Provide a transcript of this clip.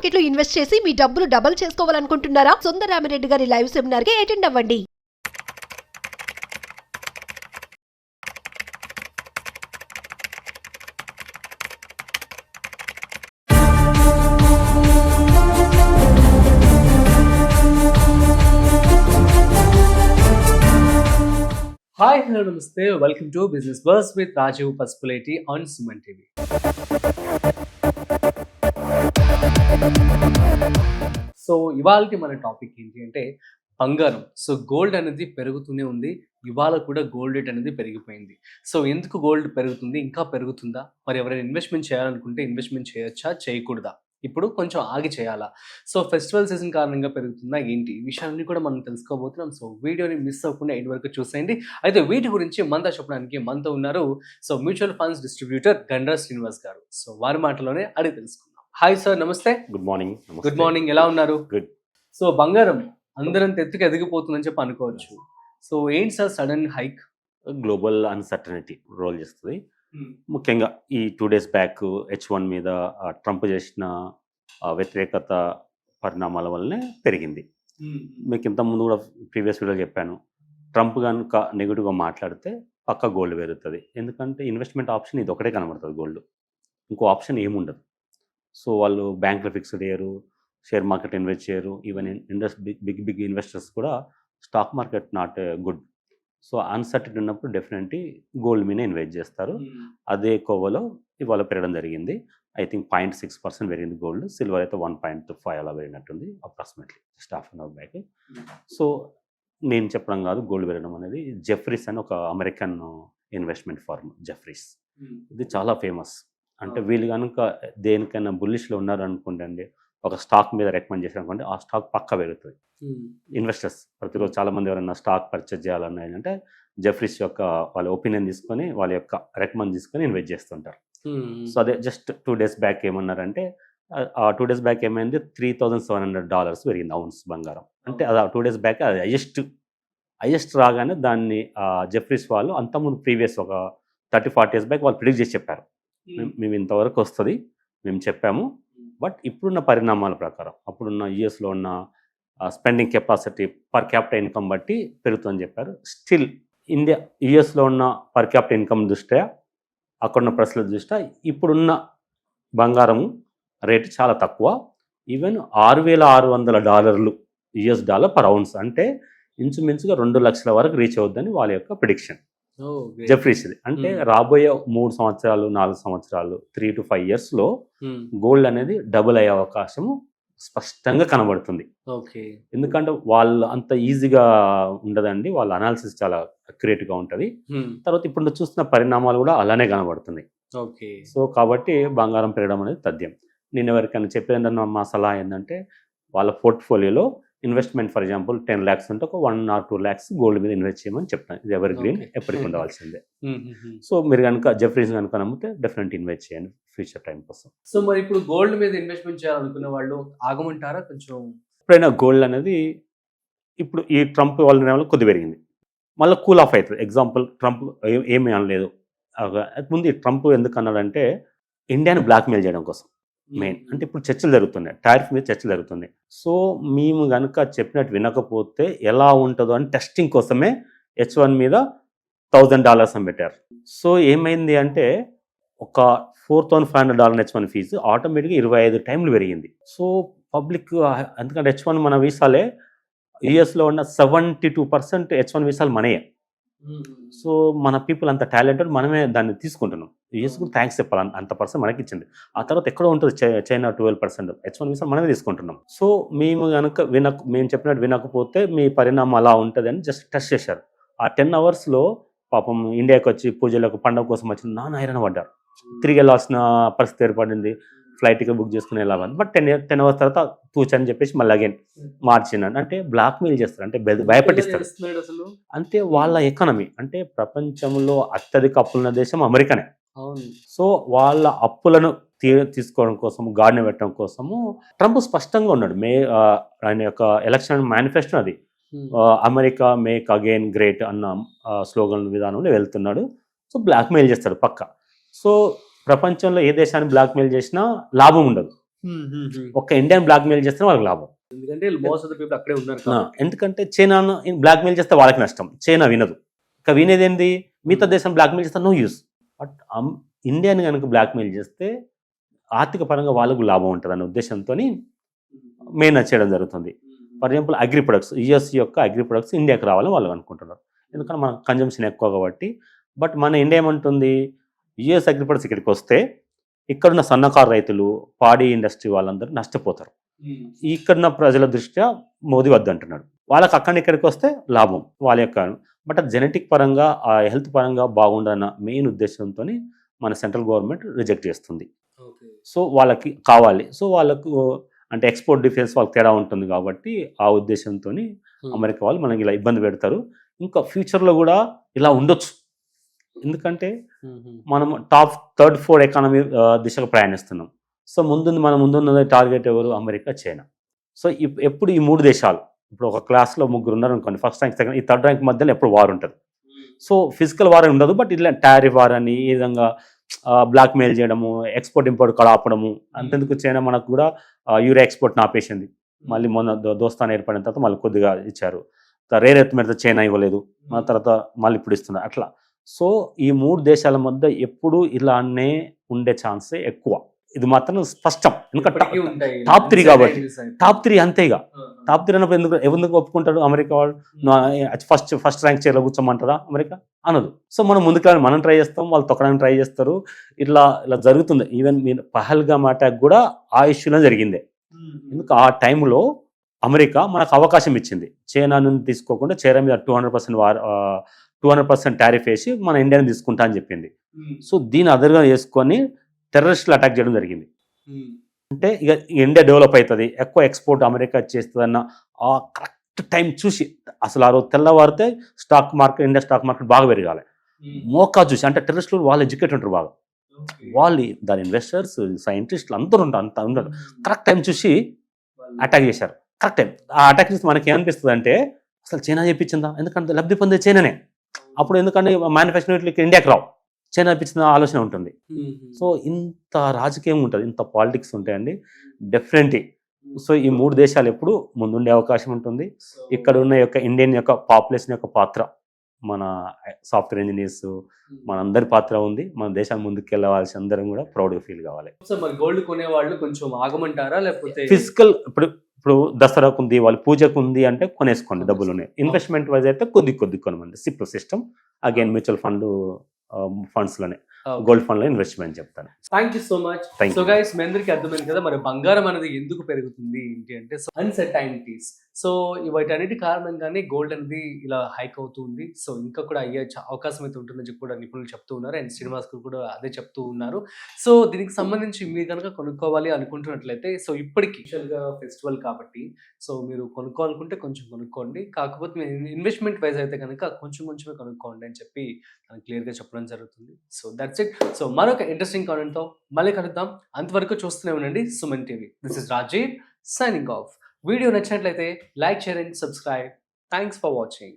Market లో invest చేసి మీ డబ్బులు డబుల్ చేసుకోవాలనుకుంటున్నారా? సుందరరామిరెడ్డి గారి లైవ్ సెమినార్ కి అటెండ్ అవ్వండి. Hi, hello, namaste. Welcome to Business Buzz with Rajiv Pasupuleti on Suman TV. So ఇవాళకి మన టాపిక్ ఏంటి అంటే బంగారం. సో గోల్డ్ అనేది పెరుగుతూనే ఉంది. ఇవాళ కూడా గోల్డ్ రేట్ అనేది పెరిగిపోయింది. సో ఎందుకు గోల్డ్ పెరుగుతుంది, ఇంకా పెరుగుతుందా, మరి ఎవరైనా ఇన్వెస్ట్మెంట్ చేయాలనుకుంటే ఇన్వెస్ట్మెంట్ చేయొచ్చా, చేయకూడదా, ఇప్పుడు కొంచెం ఆగి చేయాలా, సో ఫెస్టివల్ సీజన్ కారణంగా పెరుగుతుందా ఏంటి, ఈ విషయాలన్నీ కూడా మనం తెలుసుకోబోతున్నాం. సో వీడియోని మిస్ అవ్వకుండా ఎండ్ వరకు చూసేయండి. అయితే వీటి గురించి మనతో చెప్పడానికి మనతో ఉన్నారు so mutual funds distributor Gandra Srinivas గారు. సో వారి మాటలోనే అడిగి తెలుసుకుందాం. హాయ్ సార్, నమస్తే. Good morning. గుడ్ మార్నింగ్, ఎలా ఉన్నారు? గుడ్. సో బంగారం అందరం ఎత్తుకు ఎదిగిపోతుందని చెప్పి అనుకోవచ్చు. సో ఏంటి sir sudden hike? Global uncertainty role చేస్తుంది. ముఖ్యంగా ఈ 2 days బ్యాక్ H1 మీద ట్రంప్ చేసిన వ్యతిరేకత పరిణామాల వల్లనే పెరిగింది. మీకు ఇంత ముందు కూడా ప్రీవియస్ వీడియో చెప్పాను, ట్రంప్ కనుక నెగిటివ్గా మాట్లాడితే పక్క గోల్డ్ పెరుగుతుంది. ఎందుకంటే ఇన్వెస్ట్మెంట్ ఆప్షన్ ఇది ఒకటే కనబడుతుంది, గోల్డ్. ఇంకో ఆప్షన్ ఏముండదు. సో వాళ్ళు బ్యాంకులో ఫిక్స్డ్ చేయరు, షేర్ మార్కెట్ ఇన్వెస్ట్ చేయరు. ఈవెన్ బిగ్ ఇన్వెస్టర్స్ కూడా stock market not good. So uncertain ఉన్నప్పుడు డెఫినెట్లీ గోల్డ్ మీద ఇన్వెస్ట్ చేస్తారు. అదే కోవలో ఇవాళ పెరగడం జరిగింది. ఐ థింక్ 0.6% పెరిగింది గోల్డ్. సిల్వర్ అయితే 1.5 అలా పెరిగినట్టుంది approximately just half an hour back. So నేను చెప్పడం కాదు, గోల్డ్ పెరగడం అనేది జెఫ్రీస్ అని ఒక అమెరికన్ ఇన్వెస్ట్మెంట్ ఫర్మ్. జెఫ్రీస్ ఇది చాలా ఫేమస్. అంటే వీళ్ళు కనుక దేనికైనా బుల్లిష్లో ఉన్నారు అనుకోండి, ఒక స్టాక్ మీద రికమెండ్ చేశారు అనుకోండి, ఆ స్టాక్ పక్కా పెరుగుతుంది. ఇన్వెస్టర్స్ ప్రతిరోజు చాలామంది ఎవరైనా స్టాక్ పర్చేజ్ చేయాలన్నా ఏంటంటే జెఫ్రీస్ యొక్క వాళ్ళ ఒపీనియన్ తీసుకొని వాళ్ళ యొక్క రికమెండ్ తీసుకొని ఇన్వెస్ట్ చేస్తుంటారు. సో అదే జస్ట్ 2 days బ్యాక్ ఏమన్నారంటే, ఆ 2 days బ్యాక్ ఏమైంది, $3,700 పెరిగింది అవున్స్ బంగారం. అంటే అది 2 days బ్యాక్ అది హైయెస్ట్ రాగానే దాన్ని జెఫ్రీస్ వాళ్ళు అంతకుముందు ప్రీవియస్ ఒక 30-40 days బ్యాక్ వాళ్ళు ప్రిడిక్ట్ చేసి చెప్పారు, మేము ఇంతవరకు వస్తుంది మేము చెప్పాము. బట్ ఇప్పుడున్న పరిణామాల ప్రకారం అప్పుడున్న యూఎస్లో ఉన్న spending capacity per capital income బట్టి పెరుగుతుందని చెప్పారు. స్టిల్ ఇండియా యూఎస్లో ఉన్న పర్ క్యాపిటల్ ఇన్కమ్ దృష్ట్యా, అక్కడున్న పరిస్థితుల దృష్ట్యా ఇప్పుడున్న బంగారం రేటు చాలా తక్కువ. ఈవెన్ $6,600 యుఎస్ డాలర్ పర్ అవున్స్, అంటే ఇంచుమించుగా 2 లక్షల వరకు రీచ్ అవుద్దని వాళ్ళ యొక్క ప్రిడిక్షన్ జెఫ్రీస్ ఇది. అంటే రాబోయే 3 సంవత్సరాలు 4 సంవత్సరాలు 3 to 5 yearsలో గోల్డ్ అనేది డబుల్ అయ్యే అవకాశము స్పష్టంగా కనబడుతుంది. ఎందుకంటే వాళ్ళు అంత ఈజీగా ఉండదండి, వాళ్ళ అనాలిసిస్ చాలా అక్యురేట్గా ఉంటుంది. తర్వాత ఇప్పుడు చూస్తున్న పరిణామాలు కూడా అలానే కనబడుతుంది. సో కాబట్టి బంగారం పెరగడం అనేది తథ్యం. నేను ఎవరికైనా చెప్పేదన్నా మా సలహా ఏంటంటే, వాళ్ళ పోర్ట్ఫోలియోలో ఇన్వెస్ట్మెంట్ ఫర్ ఎగ్జాంపుల్ 10 lakhs ఉంటే ఒక 1 or 2 lakhs గోల్డ్ మీద ఇన్వెస్ట్ చేయమని చెప్తాను. ఇది ఎవర్ గ్రీన్, ఎప్పటికి ఉండవలసిందే. సో మీరు కనుక జెఫ్రీస్ కనుక నమ్మితే డెఫినెట్ ఇన్వెస్ట్ చేయండి ఫ్యూచర్ టైం కోసం. సో మరి ఇప్పుడు గోల్డ్ మీద ఇన్వెస్ట్మెంట్ చేయాలనుకునే వాళ్ళు ఆగమంటారా కొంచెం? ఎప్పుడైనా గోల్డ్ అనేది ఇప్పుడు ఈ ట్రంప్ వల్ల కొద్ది పెరిగింది, మళ్ళీ కూల్ ఆఫ్ అవుతుంది. ఎగ్జాంపుల్ ట్రంప్ ఏమీ అనలేదు. ముందు ఈ ట్రంప్ ఎందుకు అన్నాడంటే, ఇండియాని బ్లాక్మెయిల్ చేయడం కోసం మెయిన్. అంటే ఇప్పుడు చర్చలు జరుగుతున్నాయి, టారిఫ్ మీద చర్చలు జరుగుతున్నాయి. సో మేము కనుక చెప్పినట్టు వినకపోతే ఎలా ఉంటుందో అని టెస్టింగ్ కోసమే H1 మీద $1,000 అని పెట్టారు. సో ఏమైంది అంటే, ఒక $4,500 H1 ఫీజు ఆటోమేటిక్గా 25 times పెరిగింది. సో పబ్లిక్, ఎందుకంటే H1 మన వీసాలే, యుఎస్లో ఉన్న 72% H1 వీసాలు మనయే. సో మన పీపుల్ అంత టాలెంటెడ్, మనమే దాన్ని తీసుకుంటున్నాం. యూఎస్ కూడా థ్యాంక్స్ చెప్పాలి, అంత పర్సెంట్ మనకి ఇచ్చింది. ఆ తర్వాత ఎక్కడో ఉంటుంది చైనా 12%, H1 వీసా మనమే తీసుకుంటున్నాం. సో మేము కనుక మేము చెప్పినట్టు వినకపోతే మీ పరిణామం అలా ఉంటుంది అని జస్ట్ టెస్ట్ చేశారు. ఆ 10 hours పాపం ఇండియాకి వచ్చి పూజలకు పండుగ కోసం వచ్చి నాన్న హైరాణ పడ్డారు. తిరిగి వెళ్ళాల్సిన పరిస్థితి ఏర్పడింది. ఫ్లైట్గా బుక్ చేసుకుని వెళ్ళాలి. బట్ 10 hours తర్వాత తూచని చెప్పేసి మళ్ళీ అగైన్ మార్చినాడు. అంటే బ్లాక్మెయిల్ చేస్తారు, అంటే భయపెట్టిస్తారు. అంటే వాళ్ళ ఎకానమీ, అంటే ప్రపంచంలో అత్యధిక అప్పులున్న దేశం అమెరికానే. సో వాళ్ళ అప్పులను తీసుకోవడం కోసం, గాడిని పెట్టడం కోసము ట్రంప్ స్పష్టంగా ఉన్నాడు. ఆయన యొక్క ఎలక్షన్ మేనిఫెస్టో అది, అమెరికా మేక్ అగైన్ గ్రేట్ అన్న స్లోగన్ విధానంలో వెళ్తున్నాడు. సో బ్లాక్మెయిల్ చేస్తాడు పక్క. సో ప్రపంచంలో ఏ దేశాన్ని బ్లాక్మెయిల్ చేసినా లాభం ఉండదు. ఒక్క ఇండియన్ బ్లాక్మెయిల్ చేస్తే వాళ్ళకి లాభం. ఎందుకంటే మోస్ట్ ఆఫ్ ద పీపుల్ అక్కడే ఉన్నారు కాబట్టి. ఎందుకంటే చైనాను బ్లాక్మెయిల్ చేస్తే వాళ్ళకి నష్టం, చైనా వినదు. ఇక వినేది ఏంది, మిగతా దేశం బ్లాక్మెయిల్ చేస్తే నో యూస్. బట్ ఇండియాని కనుక బ్లాక్మెయిల్ చేస్తే ఆర్థిక పరంగా వాళ్ళకు లాభం ఉంటుంది అనే ఉద్దేశంతో మెయిన్ చేయడం జరుగుతుంది. For example agri products, US యొక్క అగ్రి ప్రొడక్ట్స్ ఇండియాకి రావాలని వాళ్ళు అనుకుంటున్నారు, ఎందుకంటే మన కన్జంప్షన్ ఎక్కువ కాబట్టి. బట్ మన ఇండియా ఏమంటుంది, యుఎస్ అగ్రి ప్రొడక్ట్స్ ఇక్కడికి వస్తే ఇక్కడున్న సన్నకారు రైతులు, పాడి ఇండస్ట్రీ వాళ్ళందరూ నష్టపోతారు. ఇక్కడున్న ప్రజల దృష్ట్యా మోదీ వద్దంటున్నాడు, వాళ్ళకి అక్కడి ఇక్కడికి వస్తే లాభం వాళ్ళ యొక్క. బట్ అది జెనెటిక్ పరంగా, ఆ హెల్త్ పరంగా బాగుండన్న మెయిన్ ఉద్దేశంతో మన సెంట్రల్ గవర్నమెంట్ రిజెక్ట్ చేస్తుంది. సో వాళ్ళకి కావాలి, సో వాళ్ళకు అంటే ఎక్స్పోర్ట్ డిఫెన్స్ వాళ్ళకి తేడా ఉంటుంది కాబట్టి ఆ ఉద్దేశంతో అమెరికా వాళ్ళు మనకి ఇలా ఇబ్బంది పెడతారు. ఇంకా ఫ్యూచర్లో కూడా ఇలా ఉండొచ్చు, ఎందుకంటే మనం టాప్ 3rd 4th ఎకానమీ దిశగా ప్రయాణిస్తున్నాం. సో మన ముందున్న టార్గెట్ ఎవరు, అమెరికా, చైనా. సో ఎప్పుడు ఈ 3 దేశాలు, ఇప్పుడు ఒక క్లాస్లో 3 ఉన్నారు అనుకోండి, ఫస్ట్ ర్యాంక్, సెకండ్, ఈ 3rd ర్యాంక్ మధ్యలో ఎప్పుడు వార్ ఉంటుంది. సో ఫిజికల్ వార్ ఉండదు, బట్ ఇట్లా టారిఫ్ వార్ అని ఈ విధంగా బ్లాక్మెయిల్ చేయడము, ఎక్స్పోర్ట్ ఇంపోర్ట్ కూడా ఆపడము. అంతెందుకు చైనా మనకు కూడా యూరియా ఎక్స్పోర్ట్ని ఆపేసింది. మళ్ళీ మొన్న దోస్తాన్ ఏర్పడిన తర్వాత మళ్ళీ కొద్దిగా ఇచ్చారు. రేర్ ఎర్త్ మీద చైనా ఇవ్వలేదు, మన తర్వాత మళ్ళీ ఇప్పుడు ఇస్తున్నారు అట్లా. సో ఈ 3 దేశాల మధ్య ఎప్పుడు ఇలానే ఉండే ఛాన్సే ఎక్కువ. ఇది మాత్రం స్పష్టం, ఎందుకంటే టాప్ 3 కాబట్టి. టాప్ 3 అంతేగా, టాప్ 3 అన్నప్పుడు ఎందుకు ఒప్పుకుంటాడు అమెరికా వాళ్ళు? ఫస్ట్ ర్యాంక్ చైర్లో కూర్చోమంటారా అమెరికా? అనదు. సో మనం ముందుకు మనం ట్రై చేస్తాం, వాళ్ళు తొక్కడానికి ట్రై చేస్తారు. ఇలా జరుగుతుంది. ఈవెన్ మీరు పహల్గామ్ అటాక్ కూడా ఆ ఇష్యూలో జరిగిందే. ఎందుకు ఆ టైంలో అమెరికా మనకు అవకాశం ఇచ్చింది, చైనా నుండి తీసుకోకుండా చైనా మీద 200% టారిఫ్ వేసి మన ఇండియాని తీసుకుంటా అని చెప్పింది. సో దీన్ని అదర్గా చేసుకొని టెర్రరిస్టులు అటాక్ చేయడం జరిగింది. అంటే ఇక ఇండియా డెవలప్ అవుతుంది, ఎక్కువ ఎక్స్పోర్ట్ అమెరికా చేస్తుంది అన్న ఆ కరెక్ట్ టైం చూసి, అసలు ఆ రోజు తెల్లవారితే ఇండియా స్టాక్ మార్కెట్ బాగా పెరగాలి. మోకా చూసి, అంటే టెర్రరిస్టులు వాళ్ళు ఎడ్యుకేట్ ఉంటారు బాగా, వాళ్ళు దాని ఇన్వెస్టర్స్, సైంటిస్టులు అందరూ ఉంటారు. కరెక్ట్ టైం చూసి అటాక్ చేశారు, కరెక్ట్ టైం. ఆ అటాక్ చేసి మనకి ఏమనిపిస్తుంది అంటే, అసలు చైనా చెప్పించిందా? ఎందుకంటే లబ్ధి పొందే చైనానే. అప్పుడు ఎందుకంటే మ్యానుఫ్యాక్చరింగ్ ఇండియాకి రావు, చైనా ఇప్పించిన ఆలోచన ఉంటుంది. సో ఇంత రాజకీయం ఉంటుంది, ఇంత పాలిటిక్స్ ఉంటాయండి డెఫినెట్లీ. సో ఈ 3 దేశాలు ఎప్పుడు ముందుండే అవకాశం ఉంటుంది. ఇక్కడ ఉన్న ఇండియన్ యొక్క పాపులేషన్ యొక్క పాత్ర, మన సాఫ్ట్వేర్ ఇంజనీర్స్, మనందరి పాత్ర ఉంది. మన దేశాన్ని ముందుకు వెళ్ళవలసి అందరం కూడా ప్రౌడ్గా ఫీల్ కావాలి. సో మరి గోల్డ్ కొనే వాళ్ళు కొంచెం ఆగమంటారా, లేకపోతే ఫిజికల్ ఇప్పుడు దసరాకు ఉంది, వాళ్ళు పూజకు ఉంది అంటే కొనేసుకోండి, డబ్బులు ఉన్నాయి. ఇన్వెస్ట్మెంట్ వైజ్ అయితే కొద్ది కొనమండి. సిప్ సిస్టమ్, అగైన్ మ్యూచువల్ ఫండ్స్లోనే, గోల్డ్ ఫండ్లో ఇన్వెస్ట్మెంట్ చెప్తాను. Thank you so much. So guys, మీ అందరికీ అర్థమైంది కదా మరి బంగారం అనేది ఎందుకు పెరుగుతుంది ఏంటి అంటే, అన్సర్టైనిటీస్. సో వీటన్నిటి కారణంగానే గోల్డ్ అనేది ఇలా హైక్ అవుతుంది. సో ఇంకా కూడా అయ్యే అవకాశం అయితే ఉంటుందని చెప్పి కూడా నిపుణులు చెప్తూ ఉన్నారు, అండ్ శ్రీనివాస్ కూడా అదే చెప్తూ ఉన్నారు. సో దీనికి సంబంధించి మీరు కనుక కొనుక్కోవాలి అనుకుంటున్నట్లయితే, సో ఇప్పటికి స్పెషల్గా ఫెస్టివల్ కాబట్టి సో మీరు కొనుక్కోవాలనుకుంటే కొంచెం కొనుక్కోండి, కాకపోతే మీరు ఇన్వెస్ట్మెంట్ వైజ్ అయితే కనుక కొంచెమే కొనుక్కోండి అని చెప్పి క్లియర్గా చెప్పడం జరుగుతుంది. So that's it. సో మరొక ఇంట్రెస్టింగ్ కామెంట్తో మళ్ళీ కలుద్దాం. అంతవరకు చూస్తూనే ఉండండి Suman TV. This is Rajiv signing off. Video నచ్చినట్లయితే like, share and subscribe. Thanks for watching.